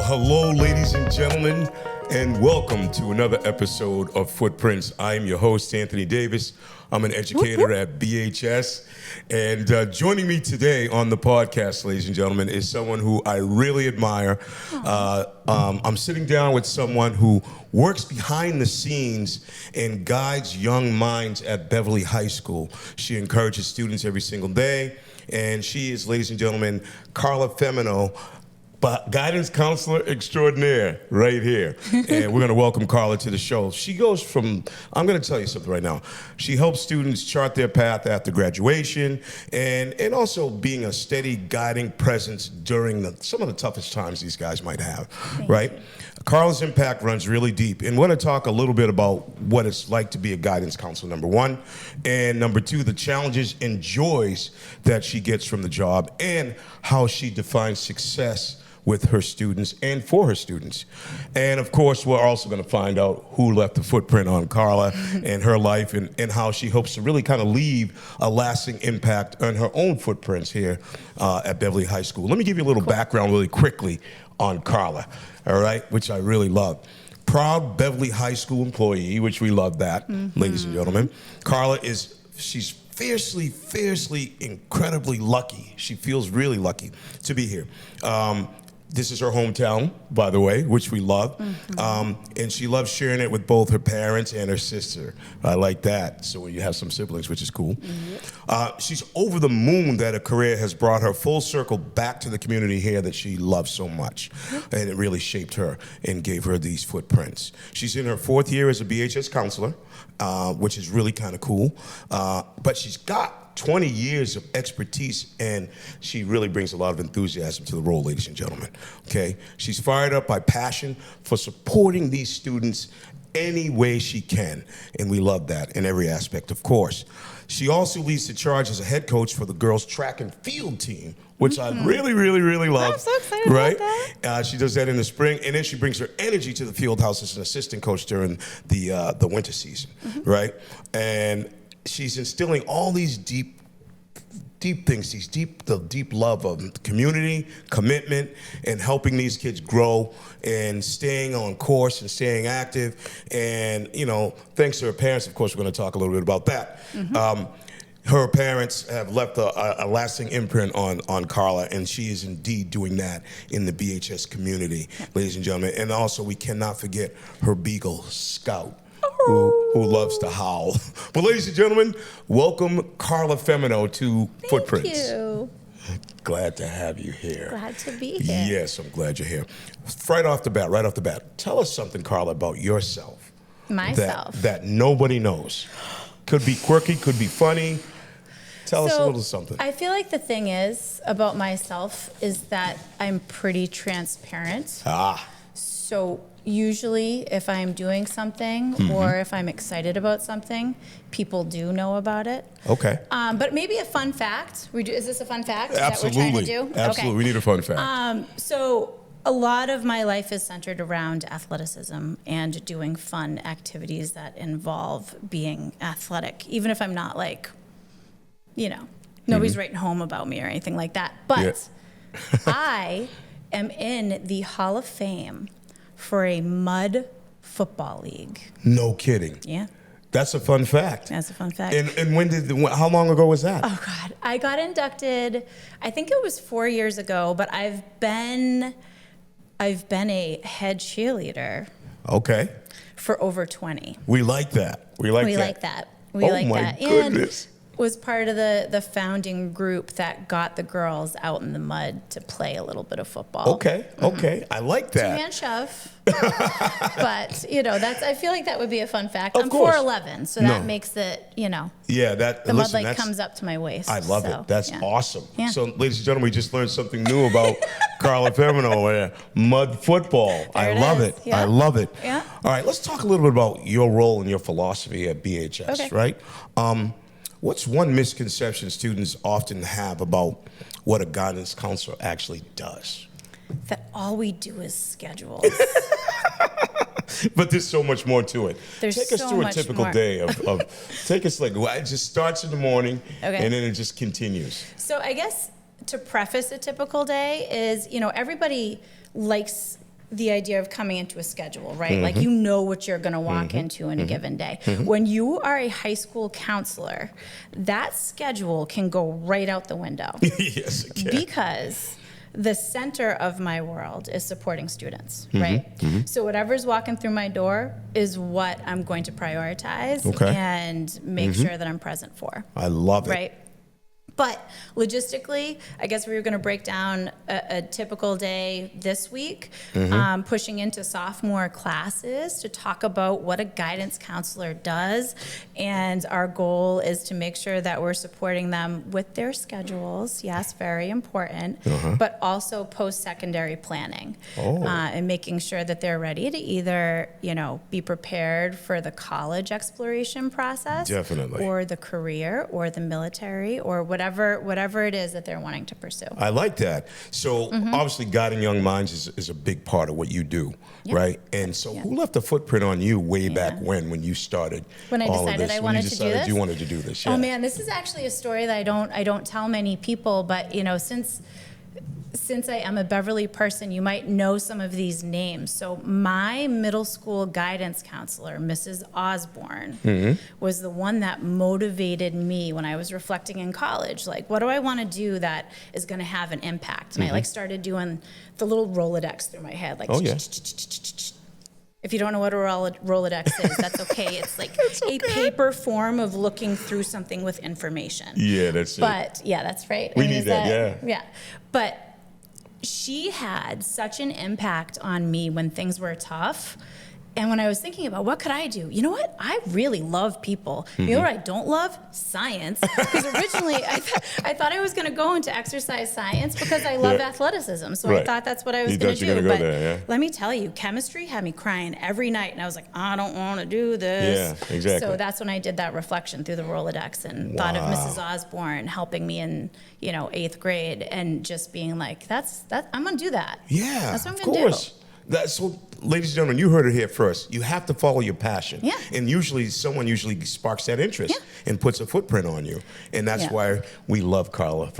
hello, ladies and gentlemen, and welcome to another episode of Footprints. I'm your host, Anthony Davis. I'm an educator at BHS. And joining me today on the podcast, ladies and gentlemen, is someone who I really admire. I'm sitting down with someone who works behind the scenes and guides young minds at Beverly High School. She encourages students every single day. And she is, ladies and gentlemen, Carla Femino, guidance counselor extraordinaire right here. And we're going to welcome Carla to the show. She goes from, I'm going to tell you something right now. She helps students chart their path after graduation and also being a steady guiding presence during some of the toughest times these guys might have, right? Carla's impact runs really deep. And we're going to talk a little bit about what it's like to be a guidance counselor, number one. And number two, the challenges and joys that she gets from the job and how she defines success with her students and for her students. And of course, we're also going to find out who left a footprint on Carla and her life and how she hopes to really kind of leave a lasting impact on her own footprints here at Beverly High School. Let me give you a little background really quickly on Carla, all right, which I really love. Proud Beverly High School employee, which we love that, ladies and gentlemen. Carla she's fiercely, incredibly lucky. She feels really lucky to be here. This is her hometown, by the way, which we love. And she loves sharing it with both her parents and her sister. I like that. So when you have some siblings, which is cool. She's over the moon that her career has brought her full circle back to the community here that she loves so much. And it really shaped her and gave her these footprints. She's in her 4th year as a BHS counselor, which is really kind of cool. But she's got 20 years of expertise, and she really brings a lot of enthusiasm to the role, ladies and gentlemen, okay? She's fired up by passion for supporting these students any way she can, and we love that in every aspect, of course. She also leads the charge as a head coach for the girls' track and field team, which I really love. I'm so excited right? about that. She does that in the spring, and then she brings her energy to the field house as an assistant coach during the winter season, right? And she's instilling all these deep things, the deep love of community, commitment, and helping these kids grow and staying on course and staying active. And, you know, thanks to her parents, of course, we're going to talk a little bit about that. Her parents have left a lasting imprint on Carla, and she is indeed doing that in the BHS community, ladies and gentlemen. And also, we cannot forget her beagle, Scout, who loves to howl. But ladies and gentlemen, welcome Carla Femino to Footprints. Thank you. Glad to have you here. Glad to be here. Yes, I'm glad you're here. Right off the bat, tell us something, Carla, about yourself. Myself. That nobody knows. Could be quirky, could be funny. Tell us a little something. I feel like the thing is about myself is that I'm pretty transparent. So usually if I'm doing something or if I'm excited about something, people do know about it. Okay. But maybe a fun fact. Is this a fun fact? Absolutely. That we're trying to do? Absolutely. Okay. We need a fun fact. So a lot of my life is centered around athleticism and doing fun activities that involve being athletic, even if I'm not like, you know, nobody's writing home about me or anything like that. But I am in the Hall of Fame for a mud football league. No kidding. Yeah. That's a fun fact. That's a fun fact. And how long ago was that? Oh God, I got inducted, I think it was 4 years ago, but I've been a head cheerleader. Okay. For over 20. We like that. We like that. Oh my goodness. And was part of the founding group that got the girls out in the mud to play a little bit of football. Okay. I like that. Two-hand shove. But, you know, I feel like that would be a fun fact. I'm course. 4'11", so that makes it, you know. Yeah, the mud comes up to my waist. I love it. That's awesome. Yeah. So, ladies and gentlemen, we just learned something new about Carla Femino, mud football. I love it. Yeah. I love it. Yeah. All right, let's talk a little bit about your role and your philosophy at BHS, right? What's one misconception students often have about what a guidance counselor actually does? That all we do is schedules. But there's so much more to it. There's Take us so through a much typical more. day of take us like, it just starts in the morning and then it just continues. So I guess to preface a typical day is, you know, everybody likes the idea of coming into a schedule, right? Like you know what you're going to walk into in a given day. When you are a high school counselor, that schedule can go right out the window. Yes, it can. Because the center of my world is supporting students, right? So whatever's walking through my door is what I'm going to prioritize and make sure that I'm present for. I love it. Right? But logistically, I guess we were going to break down a typical day this week, pushing into sophomore classes to talk about what a guidance counselor does. And our goal is to make sure that we're supporting them with their schedules. Yes, very important, but also post-secondary planning and making sure that they're ready to either, be prepared for the college exploration process or the career or the military or whatever it is that they're wanting to pursue. I like that. So obviously guiding young minds is a big part of what you do, right? And so who left a footprint on you way back when you started? When I decided I wanted to do this? You wanted to do this, Oh man, this is actually a story that I don't tell many people, but since I am a Beverly person, you might know some of these names. So my middle school guidance counselor, Mrs. Osborne, was the one that motivated me when I was reflecting in college. Like, what do I want to do that is going to have an impact? And I started doing the little Rolodex through my head. Like, if you don't know what a Rolodex is, that's okay. It's like a paper form of looking through something with information. Yeah, that's it. But yeah, that's right. We need that, yeah. But she had such an impact on me when things were tough. And when I was thinking about what could I do, you know what? I really love people. You know what I don't love? Science. Because originally I thought I was going to go into exercise science because I love athleticism. So I thought that's what I was going to do. But let me tell you, chemistry had me crying every night. And I was like, I don't want to do this. Yeah, exactly. So that's when I did that reflection through the Rolodex and thought of Mrs. Osborne helping me in, 8th grade and just being like, I'm going to do that. Yeah, that's what I'm going to do. So, ladies and gentlemen, you heard it here first. You have to follow your passion. Yeah. And someone usually sparks that interest and puts a footprint on you. And that's why we love Carla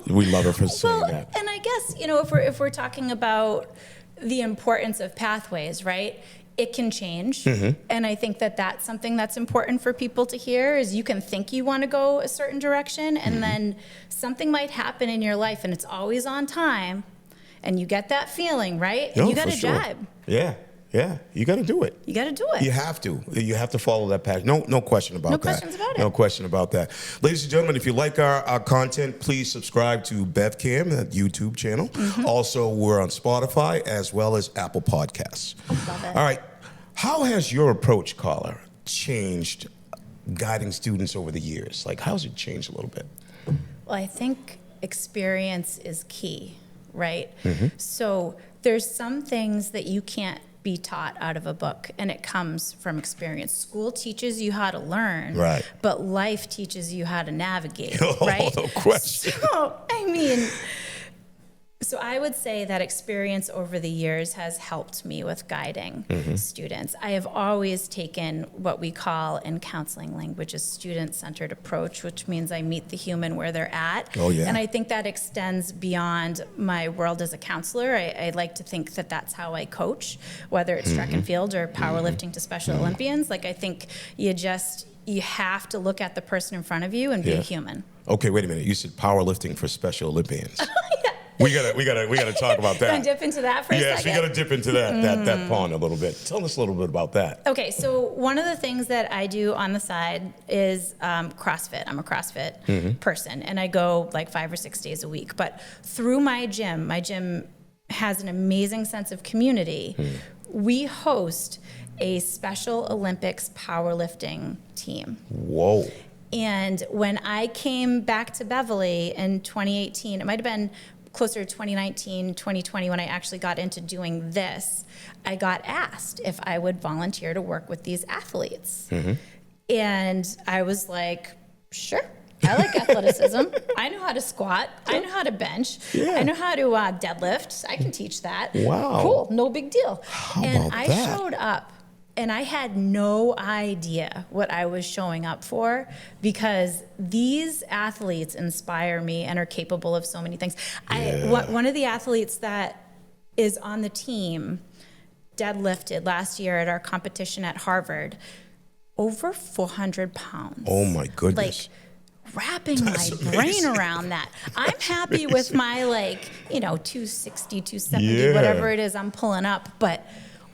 we love her for saying that. And I guess, if we're talking about the importance of pathways, right? It can change. And I think that that's something that's important for people to hear is you can think you want to go a certain direction and then something might happen in your life and it's always on time. And you get that feeling, right? And you got to jibe. Yeah. You got to do it. You got to do it. You have to. You have to follow that passion. No question about that. No questions about it. No question about that. Ladies and gentlemen, if you like our content, please subscribe to BevCam, that YouTube channel. Also, we're on Spotify as well as Apple Podcasts. Love it. All right. How has your approach, Carla, changed guiding students over the years? Like, how's it changed a little bit? Well, I think experience is key. Right? So there's some things that you can't be taught out of a book, and it comes from experience. School teaches you how to learn, but life teaches you how to navigate, right? No question. So I would say that experience over the years has helped me with guiding students. I have always taken what we call in counseling language a student-centered approach, which means I meet the human where they're at. And I think that extends beyond my world as a counselor. I like to think that that's how I coach, whether it's track and field or powerlifting to Special Olympians. Like, I think you have to look at the person in front of you and be a human. Okay, wait a minute. You said powerlifting for Special Olympians. We gotta talk about that. Gonna dip into that for a second? Yes, we gotta dip into that pond a little bit. Tell us a little bit about that. Okay, so one of the things that I do on the side is CrossFit. I'm a CrossFit person, and I go like 5 or 6 days a week. But through my gym has an amazing sense of community. We host a Special Olympics powerlifting team. Whoa. And when I came back to Beverly in 2018, it might have been closer to 2019, 2020, when I actually got into doing this, I got asked if I would volunteer to work with these athletes. And I was like, sure. I like athleticism. I know how to squat. I know how to bench. I know how to deadlift. I can teach that. Wow. Cool. No big deal. How and about I that? showed up. And I had no idea what I was showing up for because these athletes inspire me and are capable of so many things. One of the athletes that is on the team, deadlifted last year at our competition at Harvard, over 400 pounds. Oh my goodness. Like, wrapping my brain around that. I'm happy with my 260, 270, whatever it is I'm pulling up, but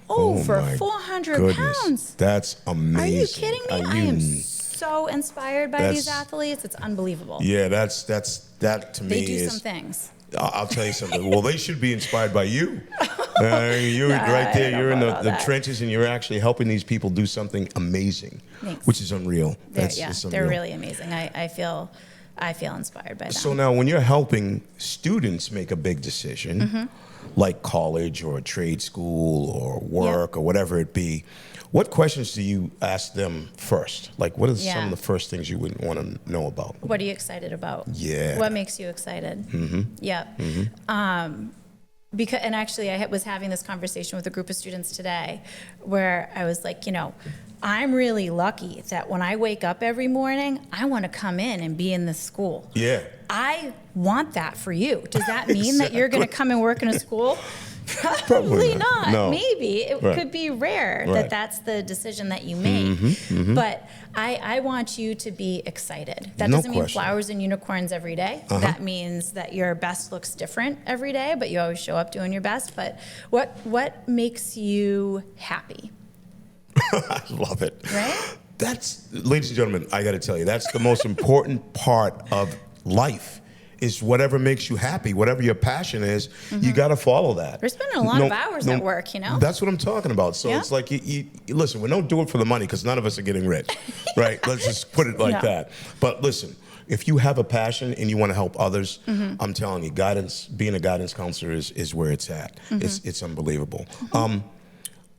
over 400 pounds. That's amazing. Are you kidding me? I am so inspired by these athletes. It's unbelievable. Yeah, that to me They do is. some things. I'll tell you something. Well, they should be inspired by you. You're right there. You're in the trenches, and you're actually helping these people do something amazing, which is unreal. It's unreal. They're really amazing. I feel inspired by them. So now, when you're helping students make a big decision, like college or a trade school or work or whatever it be, what questions do you ask them first? Like, what are some of the first things you would want to know about? What are you excited about? Yeah. What makes you excited? Yeah. And actually, I was having this conversation with a group of students today where I was like, I'm really lucky that when I wake up every morning, I want to come in and be in this school. Yeah. I want that for you. Does that mean that you're going to come and work in a school? Probably not. No. Maybe. It could be rare that that's the decision that you make. But I want you to be excited. That doesn't mean flowers and unicorns every day. That means that your best looks different every day, but you always show up doing your best. But what makes you happy? I love it. Right? That's, ladies and gentlemen, I got to tell you, that's the most important part of life. Is whatever makes you happy, whatever your passion is, you got to follow that. We're spending a lot of hours at work, That's what I'm talking about. So it's like, you listen, we don't do it for the money because none of us are getting rich, right? Let's just put it like that. But listen, if you have a passion and you want to help others, I'm telling you, being a guidance counselor is where it's at. It's unbelievable.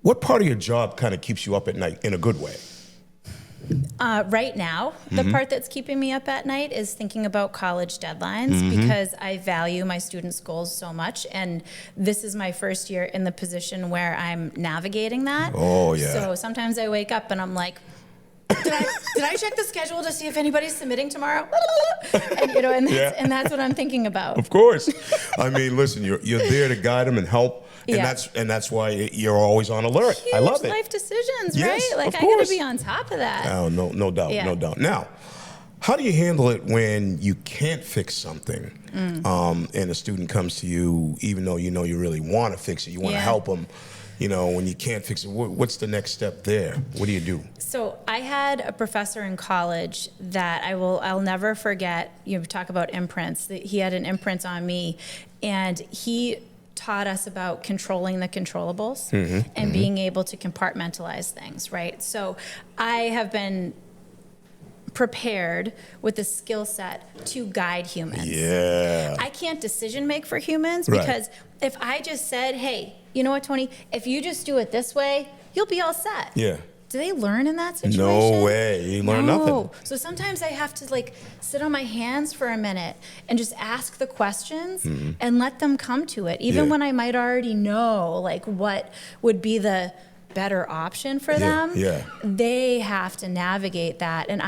What part of your job kind of keeps you up at night in a good way? Right now, the part that's keeping me up at night is thinking about college deadlines because I value my students' goals so much. And this is my first year in the position where I'm navigating that. Oh, yeah. So sometimes I wake up and I'm like, did I check the schedule to see if anybody's submitting tomorrow? And that's what I'm thinking about. Of course. I mean, listen, you're there to guide them and help. And that's why you're always on alert. Huge I love it. Life decisions, yes, right? Like of I got course. to be on top of that. Oh, no doubt, no doubt. Now, how do you handle it when you can't fix something, and a student comes to you, even though you really want to fix it, you want to help them, when you can't fix it? What's the next step there? What do you do? So I had a professor in college that I'll never forget. You talk about imprints. He had an imprint on me, and he taught us about controlling the controllables and being able to compartmentalize things, right? So I have been prepared with a skill set to guide humans. Yeah. I can't decision make for humans because if I just said, hey, you know what, Tony, if you just do it this way, you'll be all set. Yeah. Do they learn in that situation? No way. You learn nothing. So sometimes I have to sit on my hands for a minute and just ask the questions and let them come to it. Even when I might already know what would be the better option for them. They have to navigate that, and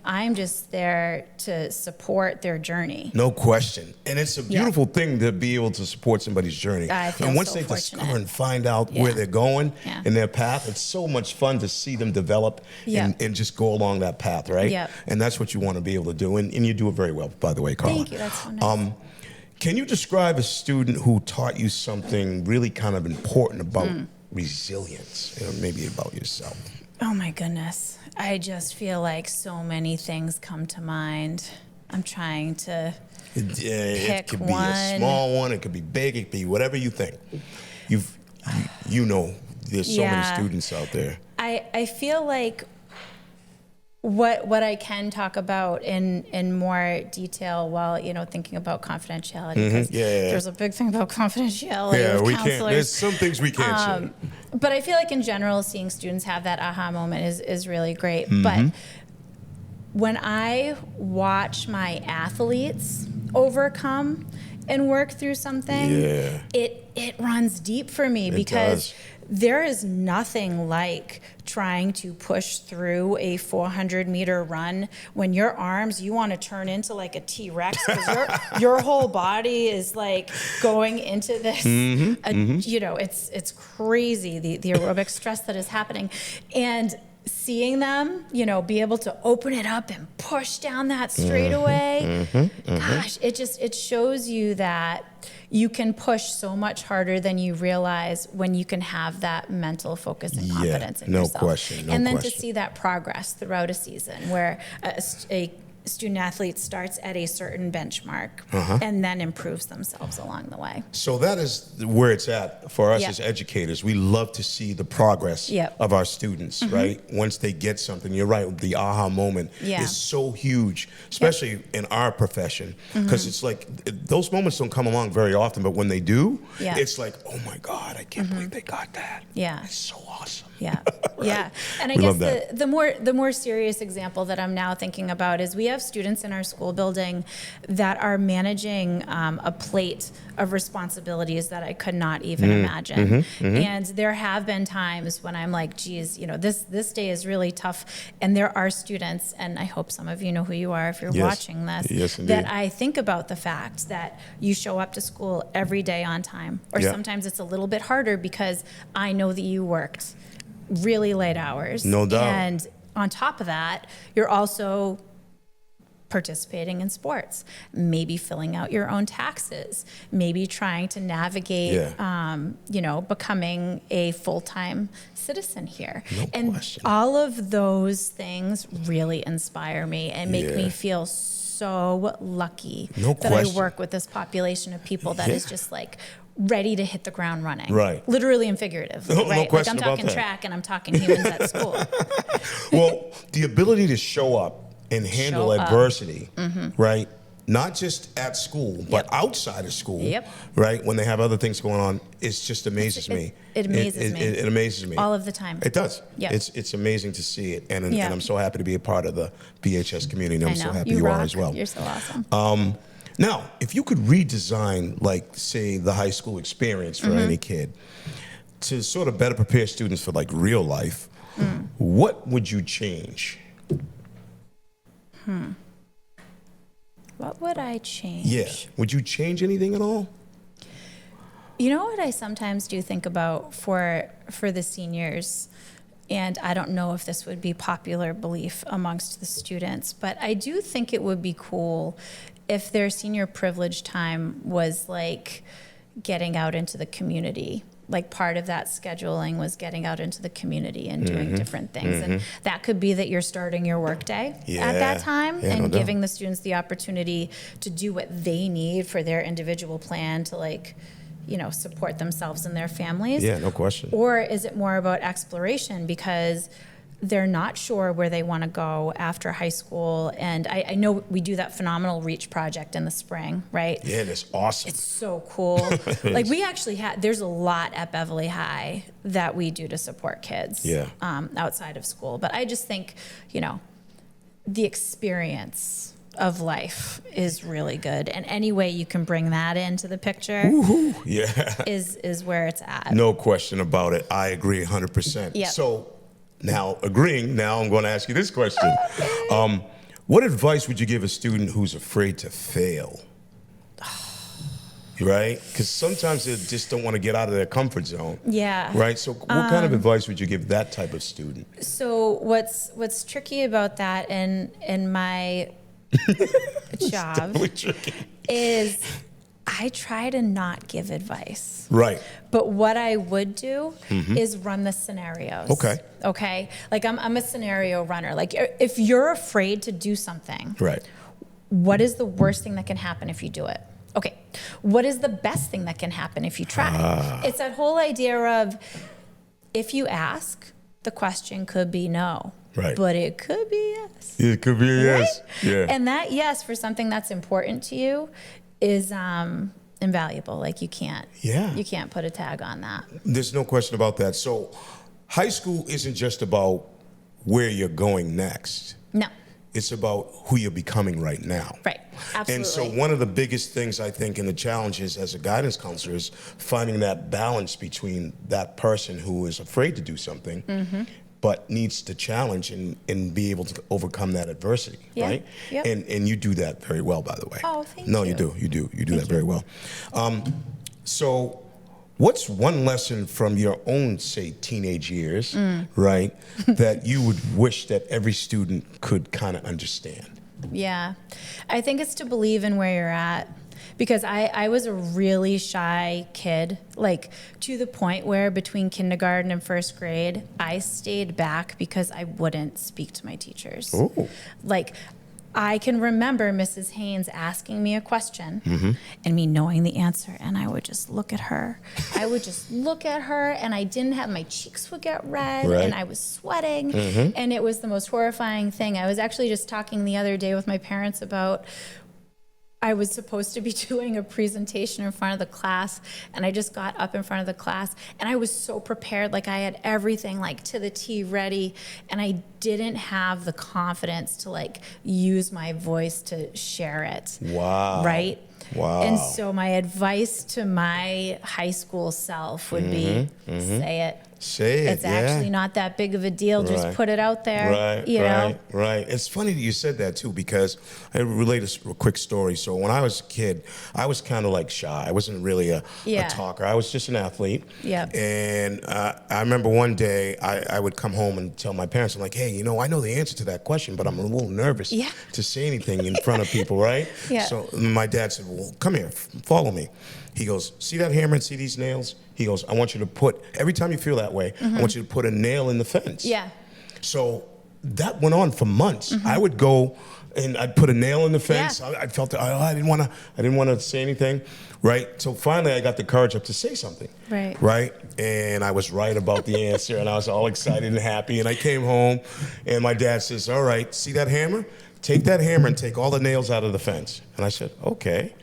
I'm just there to support their journey. No question. And it's a beautiful thing to be able to support somebody's journey. I feel and once so they fortunate. discover and find out where they're going in their path, it's so much fun to see them develop and just go along that path, right? And that's what you want to be able to do. And you do it very well, by the way, Carla. Thank you. That's so nice. Can you describe a student who taught you something really kind of important about resilience, maybe about yourself? Oh my goodness. I just feel like so many things come to mind. I'm trying to pick it could be one. a small one, it could be big, it could be whatever you think. There's so many students out there. I feel like what I can talk about in more detail while thinking about confidentiality, because there's a big thing about confidentiality with counselors. There's some things we can't share. But I feel like in general, seeing students have that aha moment is really great. But when I watch my athletes overcome and work through something, it runs deep for me because there is nothing like trying to push through a 400-meter run when your arms, you want to turn into like a T-Rex because your whole body is like going into this, you know, it's crazy, the aerobic stress that is happening. And seeing them, you know, be able to open it up and push down that straightaway, gosh, it shows you that you can push so much harder than you realize when you can have that mental focus and confidence in yourself. No question. And then to see that progress throughout a season where a student athlete starts at a certain benchmark and then improves themselves along the way. So that is where it's at for us as educators. We love to see the progress of our students, right? Once they get something, you're right, the aha moment is so huge, especially in our profession, because it's like those moments don't come along very often, but when they do, it's like, oh my God, I can't believe they got that. Yeah. It's so awesome. Yeah, Right? yeah, and I We guess love that. the more serious example that I'm now thinking about is we have students in our school building that are managing a plate of responsibilities that I could not even imagine. And there have been times when I'm like, geez, you know, this day is really tough. And there are students, and I hope some of you know who you are if you're watching this, that I think about the fact that you show up to school every day on time, or sometimes it's a little bit harder because I know that you worked really late hours. No doubt. And on top of that, you're also participating in sports, maybe filling out your own taxes, maybe trying to navigate, you know, becoming a full-time citizen here. No question. All of those things really inspire me and make me feel so lucky that I work with this population of people that is just like ready to hit the ground running. Right. Literally and figuratively, No right? question like I'm talking about that. track and I'm talking humans at school. Well, the ability to show up and handle adversity, right? Not just at school, but outside of school, right? When they have other things going on, it just amazes me. It amazes me. It amazes me. All of the time. It does. Yeah. It's amazing to see it. And I'm so happy to be a part of the BHS community. And I'm so happy you rock. are as well. You're so awesome. Now, if you could redesign, like, say, the high school experience for any kid to sort of better prepare students for, like, real life, what would you change? What would I change? Yeah. Would you change anything at all? You know what I sometimes do think about for the seniors, and I don't know if this would be popular belief amongst the students, but I do think it would be cool if their senior privilege time was like getting out into the community. Like part of that scheduling was getting out into the community and doing different things. And that could be that you're starting your workday at that time and giving the students the opportunity to do what they need for their individual plan to, like, you know, support themselves and their families. Yeah, no question. Or is it more about exploration because they're not sure where they want to go after high school? And I know we do that phenomenal Reach project in the spring, right? Yeah, that's awesome. It's so cool. Like we actually there's a lot at Beverly High that we do to support kids outside of school. But I just think, you know, the experience of life is really good. And any way you can bring that into the picture is where it's at. No question about it. I agree 100%. Yep. So now, now I'm going to ask you this question. What advice would you give a student who's afraid to fail? Right? Because sometimes they just don't want to get out of their comfort zone. Yeah. Right? So what kind of advice would you give that type of student? So what's tricky about that in my job is I try to not give advice. Right. But what I would do is run the scenarios. Okay. Like I'm a scenario runner. Like if you're afraid to do something, right, what is the worst thing that can happen if you do it? Okay. What is the best thing that can happen if you try? It's that whole idea of if you ask, the question could be no. Right. But it could be yes. It could be a yes. Right? Yeah. And that yes for something that's important to you is invaluable. Like you can't put a tag on that. There's no question about that. So high school isn't just about where you're going next. No. It's about who you're becoming right now. Right. Absolutely. And so one of the biggest things I think in the challenges as a guidance counselor is finding that balance between that person who is afraid to do something but needs to challenge and be able to overcome that adversity, right? Yep. And you do that very well, by the way. Oh, thank No, you. you do that very well. So what's one lesson from your own, say, teenage years, right, that you would wish that every student could kind of understand? Yeah. I think it's to believe in where you're at. Because I was a really shy kid, like to the point where between kindergarten and first grade, I stayed back because I wouldn't speak to my teachers. Ooh. Like, I can remember Mrs. Haynes asking me a question and me knowing the answer, and I would just look at her. I would just look at her, and I didn't have, my cheeks would get red, Right. and I was sweating, and it was the most horrifying thing. I was actually just talking the other day with my parents about, I was supposed to be doing a presentation in front of the class, and I just got up in front of the class, and I was so prepared, like I had everything like to the T ready, and I didn't have the confidence to like use my voice to share it. Wow. Right? Wow. And so my advice to my high school self would be, say it. Say it, It's actually not that big of a deal. Just Right. put it out there. Right, you know? right. It's funny that you said that too, because I relate a quick story. So when I was a kid, I was kind of like shy. I wasn't really a talker. I was just an athlete. Yep. And I remember one day I would come home and tell my parents, I'm like, hey, you know, I know the answer to that question, but I'm a little nervous to say anything in front of people, right? Yeah. So my dad said, well, come here, follow me. He goes, see that hammer and see these nails? He goes, I want you to put, every time you feel that way, I want you to put a nail in the fence. Yeah. So that went on for months. I would go and I'd put a nail in the fence. I felt that I didn't want to say anything, right? So finally I got the courage up to say something. Right? And I was right about the answer, and I was all excited and happy, and I came home and my dad says, all right, see that hammer? Take that hammer and take all the nails out of the fence. And I said, okay.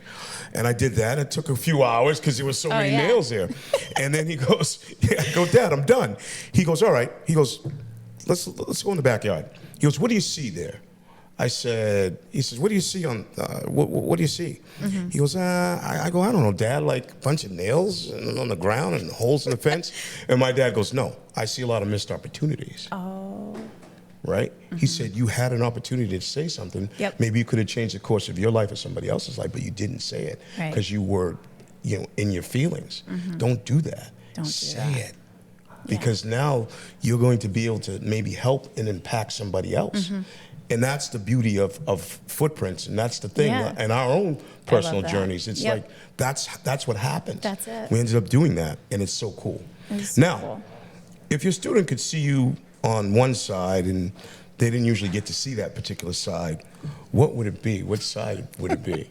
And I did that. It took a few hours because there was so many nails there. And then he goes, I go, Dad, I'm done. He goes, all right. He goes, let's go in the backyard. He goes, what do you see there? I said, he says, what do you see on, what do you see? He goes, I go, I don't know, Dad, like a bunch of nails on the ground and holes in the fence. And my dad goes, no, I see a lot of missed opportunities. Oh. Right? He said, you had an opportunity to say something. Yep. Maybe you could have changed the course of your life or somebody else's life, but you didn't say it because you were, in your feelings. Don't do that. Don't say it. Because now you're going to be able to maybe help and impact somebody else. And that's the beauty of footprints, and that's the thing. In our own personal journeys, it's like that's what happens. That's it. We ended up doing that, and it's so cool. Now, if your student could see you on one side and they didn't usually get to see that particular side, what would it be? What side would it be?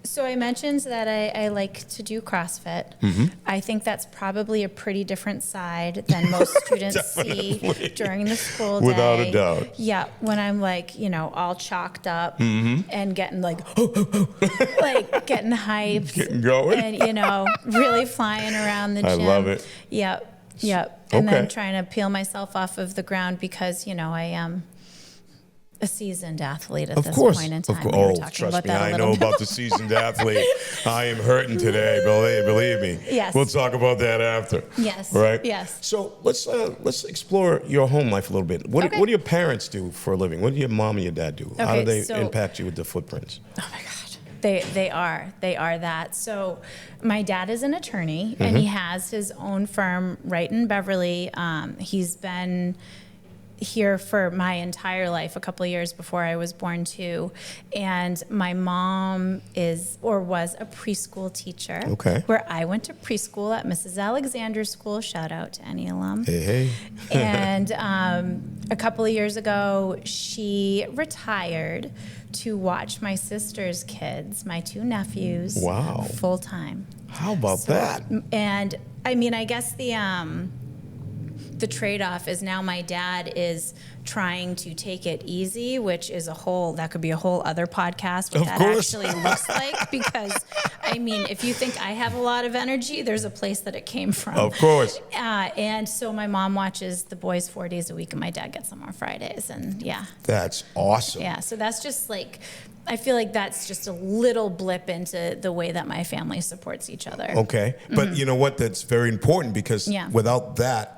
So I mentioned that I like to do CrossFit. I think that's probably a pretty different side than most students see during the school day. Without a doubt. Yeah, when I'm like, all chalked up and getting like, like getting hyped. Getting going. And, really flying around the gym. I love it. Yep. And then trying to peel myself off of the ground because, I am a seasoned athlete at this point in time. We were talking trust about me, that a I little know bit. about the seasoned athlete. I am hurting today, believe me. Yes. We'll talk about that after. Yes. Right? Yes. So let's explore your home life a little bit. What do your parents do for a living? What do your mom and your dad do? How do they impact you with the footprints? Oh my God. They are that. So my dad is an attorney and he has his own firm right in Beverly. He's been here for my entire life, a couple of years before I was born too. And my mom was a preschool teacher. Okay. Where I went to preschool at Mrs. Alexander School. Shout out to any alum. Hey. And a couple of years ago, she retired to watch my sister's kids, my two nephews. Wow. Full time. How about that? And I mean, I guess the trade-off is now my dad is trying to take it easy, which is that could be a whole other podcast, what that actually looks like. Because, I mean, if you think I have a lot of energy, there's a place that it came from. Of course. And so my mom watches the boys 4 days a week, and my dad gets them on Fridays, and That's awesome. Yeah, so that's just I feel like that's just a little blip into the way that my family supports each other. Okay. But you know what? That's very important because without that,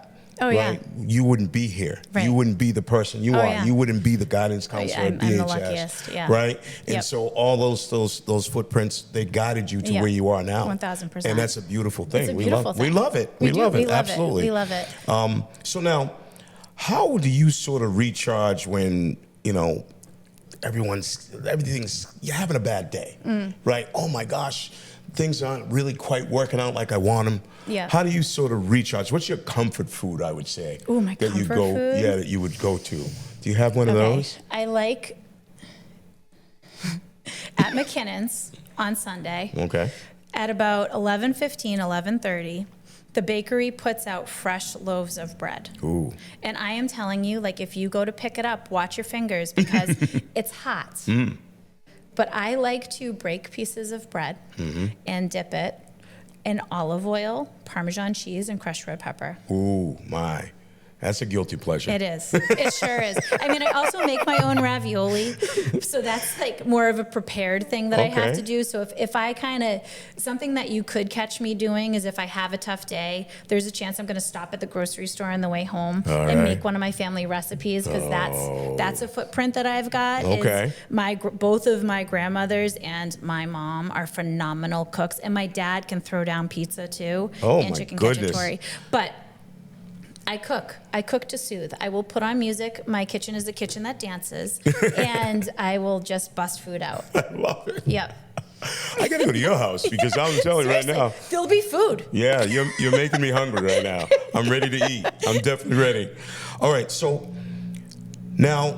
you wouldn't be here. Right. You wouldn't be the person you are. Yeah. You wouldn't be the guidance counselor at BHS. I'm the luckiest, Right? And so all those footprints, they guided you to where you are now. 1,000%. And that's a beautiful thing. It's a beautiful thing. We love it. We love it. Absolutely. We love it. So now, how do you sort of recharge when, you know, everything's, you're having a bad day, right? Oh my gosh, things aren't really quite working out like I want them. Yeah. How do you sort of recharge? What's your comfort food, I would say? Ooh, my that comfort you food? Yeah, that you would go to. Do you have one of those? I like at McKinnon's on Sunday. Okay. At about 11:15, 11:30, the bakery puts out fresh loaves of bread. Ooh. And I am telling you, like, if you go to pick it up, watch your fingers because it's hot. But I like to break pieces of bread and dip it in olive oil, Parmesan cheese, and crushed red pepper. Ooh, my. That's a guilty pleasure. It is. It sure is. I mean, I also make my own ravioli. So that's like more of a prepared thing that I have to do. So if I kind of, something that you could catch me doing is if I have a tough day, there's a chance I'm going to stop at the grocery store on the way home and make one of my family recipes because that's a footprint that I've got. Okay. Both of my grandmothers and my mom are phenomenal cooks. And my dad can throw down pizza too. And chicken cacciatore. But I cook. I cook to soothe. I will put on music. My kitchen is a kitchen that dances, and I will just bust food out. I love it. Yep. I gotta go to your house because I'm telling you right now. There'll be food. Yeah, you're making me hungry right now. I'm ready to eat. I'm definitely ready. All right, so now,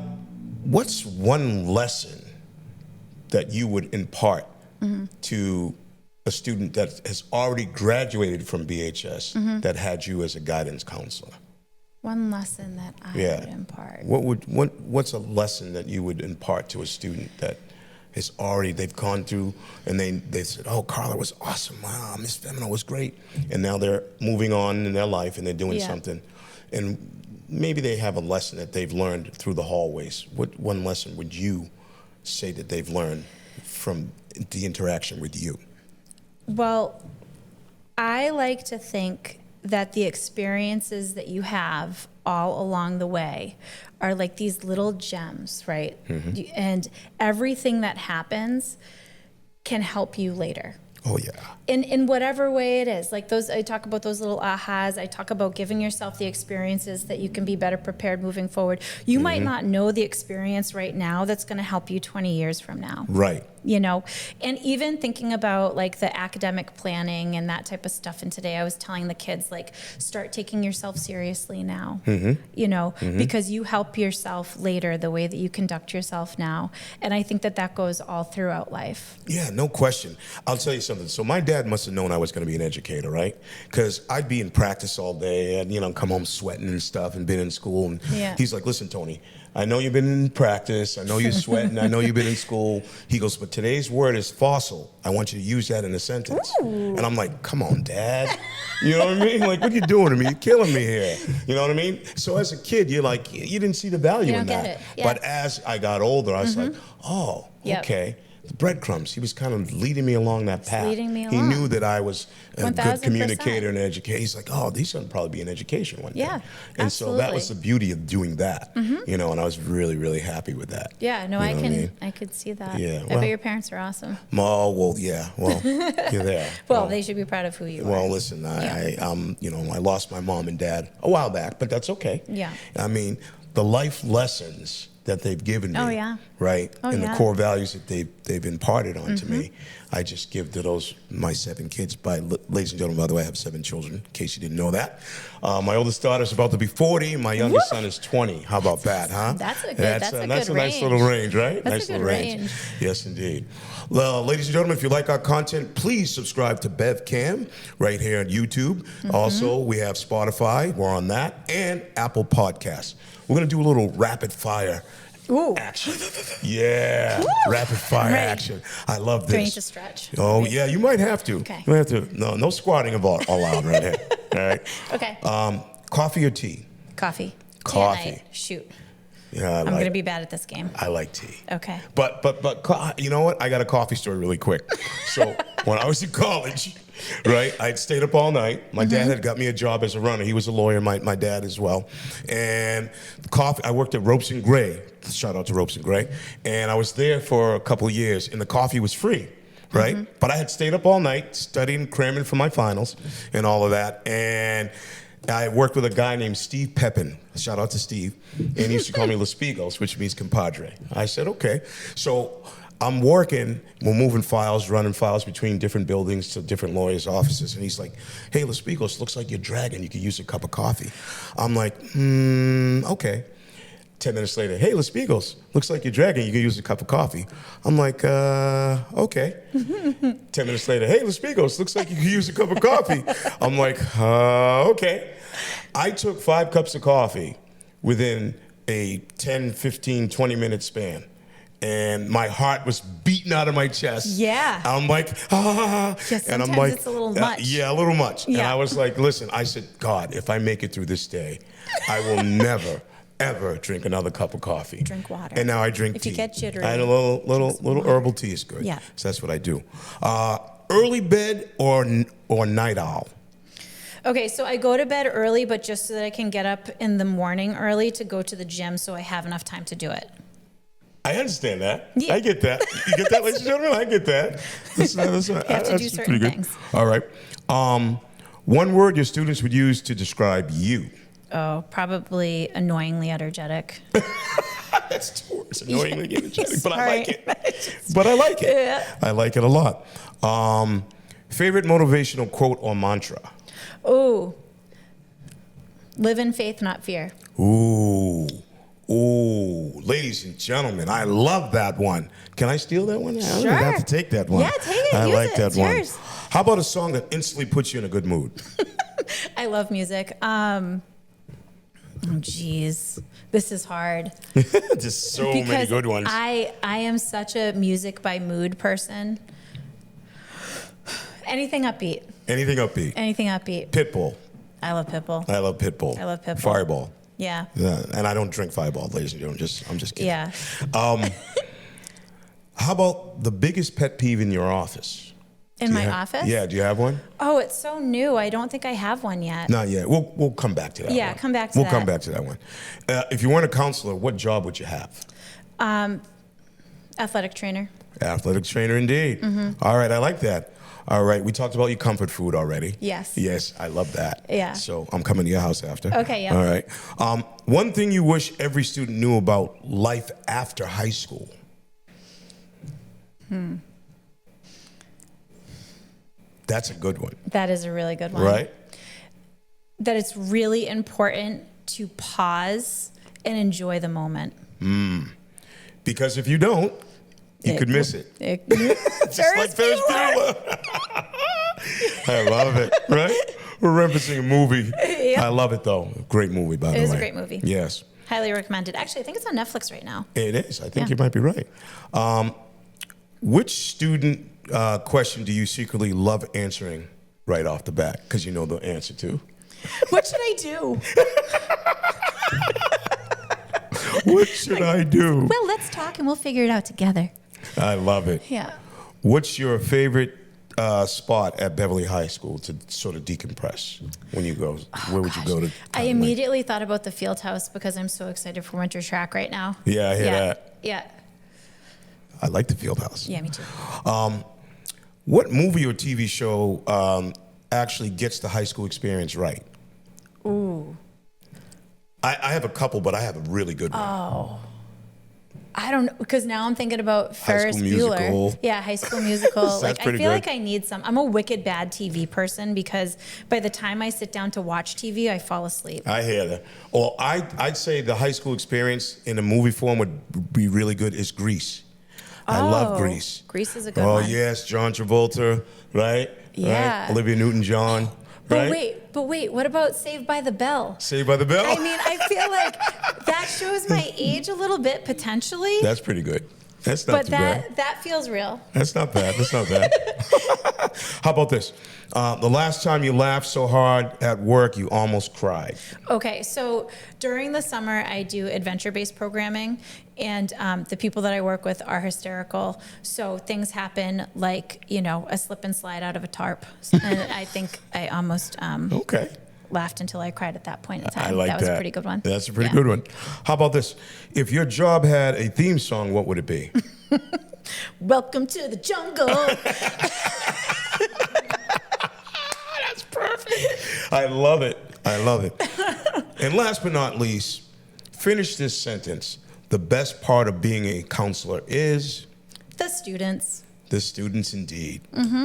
what's one lesson that you would impart to a student that has already graduated from BHS that had you as a guidance counselor? One lesson that I would impart. What's a lesson that you would impart to a student that has already, they've gone through and they said, oh, Carla was awesome. Wow, Miss Femino was great. And now they're moving on in their life and they're doing something. And maybe they have a lesson that they've learned through the hallways. What one lesson would you say that they've learned from the interaction with you? Well, I like to think that the experiences that you have all along the way are like these little gems, right? And everything that happens can help you later. Oh, yeah. In whatever way it is. Like those, I talk about those little ahas. I talk about giving yourself the experiences that you can be better prepared moving forward. You might not know the experience right now that's going to help you 20 years from now. Right. You know, and even thinking about like the academic planning and that type of stuff. And today I was telling the kids, like, start taking yourself seriously now, you know, because you help yourself later the way that you conduct yourself now. And I think that that goes all throughout life. Yeah, no question. I'll tell you something. So my dad must have known I was going to be an educator, right? Because I'd be in practice all day and, you know, come home sweating and stuff and been in school. And he's like, listen, Tony, I know you've been in practice. I know you're sweating. I know you've been in school. He goes, but today's word is fossil. I want you to use that in a sentence. Ooh. And I'm like, come on, Dad. You know what I mean? Like, what are you doing to me? You're killing me here. You know what I mean? So as a kid, you're like, you didn't see the value in that. But as I got older, I was like, oh, okay. The breadcrumbs. He was kind of leading me along that path. Leading me along. He knew that I was a 1000%. Good communicator and educator. He's like, oh, he's going to probably be in education one day. Yeah, and absolutely. so that was the beauty of doing that, you know, and I was really, really happy with that. Yeah, no, you know I could see that. Yeah, I bet your parents are awesome. Oh, well, yeah, well, you're there. Well, they should be proud of who you are. Well, listen, I you know, I lost my mom and dad a while back, but that's okay. Yeah. I mean, the life lessons that they've given me, right, and the core values that they've imparted onto me, I just give to those, my 7 kids. Ladies and gentlemen, by the way, I have 7 children, in case you didn't know that. My oldest daughter is about to be 40, my youngest son is 20. How about that, huh? That's a good nice range. little range, right? That's nice a good little range. Yes, indeed. Well, ladies and gentlemen, if you like our content, please subscribe to BevCam right here on YouTube. Also, we have Spotify, we're on that, and Apple Podcasts. We're going to do a little rapid fire action. Yeah, rapid fire action. I love this. Do I need to stretch? Oh, yeah, you might have to. Okay. You might have to. No squatting allowed right here. All right. Okay. Coffee or tea? Coffee. Coffee. Tea at night. Shoot. Yeah, I'm going to be bad at this game. I like tea. Okay. But you know what? I got a coffee story really quick. So when I was in college, right, I'd stayed up all night. My dad had got me a job as a runner. He was a lawyer, my dad as well. And I worked at Ropes and Gray. Shout out to Ropes and Gray. And I was there for a couple of years, and the coffee was free. Right? But I had stayed up all night studying, cramming for my finals and all of that. And I worked with a guy named Steve Pepin. Shout out to Steve. And he used to call me Los Pigos, which means compadre. I said, okay. So I'm working, we're moving files, running files between different buildings to different lawyers' offices. And he's like, hey, Los Pigos, looks like you're dragging. You could use a cup of coffee. I'm like, okay. 10 minutes later, hey, Los Pigos, looks like you're dragging. You can use a cup of coffee. I'm like, okay. 10 minutes later, hey, Los Pigos, looks like you can use a cup of coffee. I'm like, okay. I took 5 cups of coffee within a 10, 15, 20-minute span. And my heart was beating out of my chest. Yeah. I'm like, Yeah, and I'm sometimes like, it's a little much. Yeah, a little much. Yeah. And I was like, listen, I said, God, if I make it through this day, I will never, ever drink another cup of coffee. Drink water. And now I drink tea. If you get jittery, I had a little herbal tea is good. Yeah. So that's what I do. Early bed or night owl? Okay, so I go to bed early, but just so that I can get up in the morning early to go to the gym so I have enough time to do it. I understand that. Yeah. I get that. You get that, ladies and gentlemen? I get that. That's You have to do certain things. All right. One word your students would use to describe you. Oh, probably annoyingly energetic. That's 2 words. Annoyingly energetic, but I Sorry. like it. But I like it. Yeah. I like it a lot. Favorite motivational quote or mantra? Ooh. Live in faith, not fear. Ooh. Ladies and gentlemen, I love that one. Can I steal that one? I don't even have to take that one. Yeah, take it. I Use like it. that It's one. yours. How about a song that instantly puts you in a good mood? I love music. Oh, geez. This is hard. Just so many Because good ones. I am such a music by mood person. Anything upbeat. Anything upbeat. Anything upbeat. Pitbull. I love Pitbull. I love Pitbull. I love Pitbull. Fireball. Yeah. Yeah, and I don't drink Fireball, ladies and gentlemen. I'm just kidding. Yeah. How about the biggest pet peeve in your office? In my office? Yeah, do you have one? Oh, it's so new. I don't think I have one yet. Not yet. We'll come back to that Yeah, one. come back to We'll that. come back to that one. If you weren't a counselor, what job would you have? Athletic trainer. Athletic trainer indeed. Mm-hmm. All right, I like that. All right, we talked about your comfort food already. Yes. Yes, I love that. Yeah. So I'm coming to your house after. Okay, yeah. All right. One thing you wish every student knew about life after high school? That's a good one. That is a really good one. Right? That it's really important to pause and enjoy the moment. Because if you don't, you could miss it. Just like Ferris Bueller. I love it, right? We're referencing a movie. Yep. I love it, though. Great movie, by the way. It is a great movie. Yes. Highly recommended. Actually, I think it's on Netflix right now. It is. I think Yeah. you might be right. Which student question do you secretly love answering right off the bat? Because you know the answer to. What should I do? What should I do? Well, let's talk and we'll figure it out together. I love it. Yeah. What's your favorite spot at Beverly High School to sort of decompress when you go? Where would you go to? I immediately thought about the field house because I'm so excited for winter track right now. Yeah, I hear that. Yeah. I like the field house. Yeah, me too. What movie or TV show actually gets the high school experience right? Ooh. I have a couple, but I have a really good one. Oh. I don't know, because now I'm thinking about Ferris School Bueller. Musical. Yeah, High School Musical. That's Like, I pretty feel good. like I need some. I'm a wicked bad TV person because by the time I sit down to watch TV, I fall asleep. I hear that. Or I'd say the high school experience in a movie form would be really good is Grease. I love Grease. Grease is a good Oh, one. yes, John Travolta, right? Yeah. Right? Olivia Newton-John, right? But wait, what about Saved by the Bell? Saved by the Bell? I mean, I feel like that shows my age a little bit potentially. That's pretty good. That's not But too bad. that feels real. That's not bad. That's not bad. How about this? The last time you laughed so hard at work, you almost cried. Okay, so during the summer, I do adventure-based programming, and the people that I work with are hysterical. So things happen like, a slip and slide out of a tarp. And I think I almost Okay. laughed until I cried at that point in time. I like that. That was a pretty good one. That's a pretty good one. How about this? If your job had a theme song, what would it be? Welcome to the jungle. That's perfect. I love it. I love it. And last but not least, finish this sentence. The best part of being a counselor is? The students. The students indeed.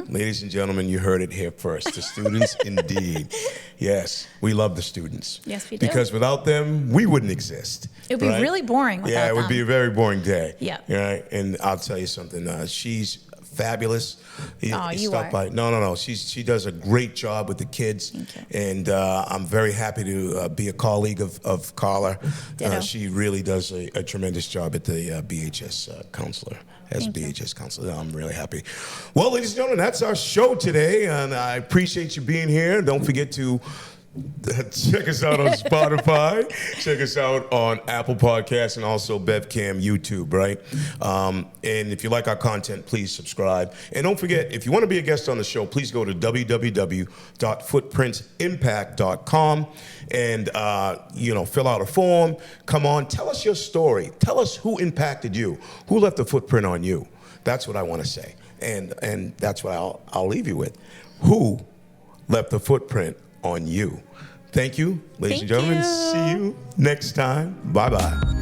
Ladies and gentlemen, you heard it here first. The students indeed. Yes, we love the students. Yes, we do. Because without them, we wouldn't exist. It would be really boring without them. Yeah, it would be a very boring day. Yeah. Right? And I'll tell you something. She's fabulous. Oh, you are. No. She does a great job with the kids. Thank you. And I'm very happy to be a colleague of Carla. Ditto. She really does a tremendous job at the BHS counselor. As BHS counselor, I'm really happy. Well, ladies and gentlemen, that's our show today, and I appreciate you being here. Don't forget to check us out on Spotify, check us out on Apple Podcasts, and also BevCam YouTube, right? And if you like our content, please subscribe. And don't forget, if you want to be a guest on the show, please go to www.footprintsimpact.com and, fill out a form. Come on, tell us your story. Tell us who impacted you, who left a footprint on you. That's what I want to say. And that's what I'll leave you with. Who left a footprint on you? Thank you, ladies and gentlemen. See you next time. Bye-bye.